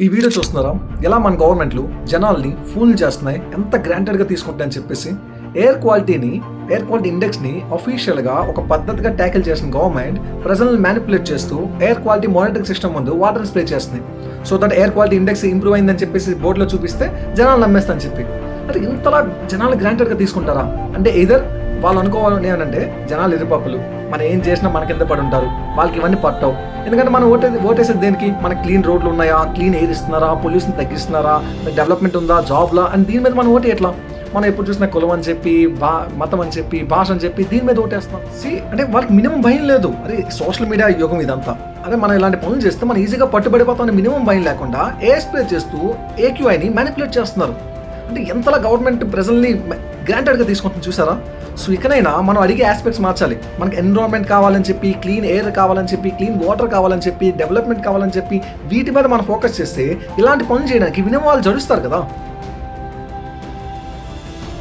ఈ వీడియో చూస్తున్నారా? ఎలా మన గవర్నమెంట్లు జనాల్ని ఫూల్ చేస్తున్నాయి, ఎంత గ్రాంటెడ్గా తీసుకుంటాయని చెప్పేసి ఎయిర్ క్వాలిటీ ఇండెక్స్ని అఫీషియల్గా ఒక పద్ధతిగా ట్యాకిల్ చేసిన గవర్నమెంట్ ప్రజలను మ్యానిపులేట్ చేస్తూ ఎయిర్ క్వాలిటీ మానిటరింగ్ సిస్టమ్ ముందు వాటర్ స్ప్రే చేస్తుంది. So that air quality index improve అయిందని చెప్పేసి బోర్డులో చూపిస్తే జనాలు నమ్మేస్తారని చెప్పి. అంటే ఇంతలా జనాలు గ్రాంటెడ్గా తీసుకుంటారా? అంటే ఎయిదర్ వాళ్ళు అనుకోవాలని ఏమనంటే జనాలు ఎరుపప్పులు, మనం ఏం చేసినా మన కింద పడి ఉంటారు, వాళ్ళకి ఇవన్నీ పట్టవు. ఎందుకంటే మనం ఓటేసేది దేనికి? మనకి క్లీన్ రోడ్లు ఉన్నాయా, క్లీన్ ఎయిర్ ఇస్తున్నారా, పొల్యూషన్ తగ్గిస్తున్నారా, డెవలప్మెంట్ ఉందా, జాబ్లా అని దీని మీద మనం ఓటే ఎట్లా? మనం ఎప్పుడు చూసినా కులం అని చెప్పి, మతం అని చెప్పి, భాష అని చెప్పి దీని మీద ఓటేస్తాం. అంటే వాళ్ళకి మినిమం భయం లేదు. అరే సోషల్ మీడియా యుగం ఇదంతా. అరే మనం ఇలాంటి పనులు చేస్తే మనం ఈజీగా పట్టుబడిపోతామని మినిమం భయం లేకుండా ఎయిర్ స్ప్రే చేస్తూ ఏక్యూఐని మ్యానిపులేట్ చేస్తున్నారు. అంటే ఎంతలా గవర్నమెంట్ ప్రజల్ని గ్రాంటెడ్గా తీసుకుంటుంది చూసారా? సో ఇకనైనా మనం అడిగే ఆస్పెక్ట్స్ మార్చాలి. మనకి ఎన్విరాన్మెంట్ కావాలని చెప్పి, క్లీన్ ఎయిర్ కావాలని చెప్పి, క్లీన్ వాటర్ కావాలని చెప్పి, డెవలప్మెంట్ కావాలని చెప్పి వీటి మీద మనం ఫోకస్ చేస్తే ఇలాంటి పనులు చేయడానికి వినే వాళ్ళు జడుస్తారు కదా.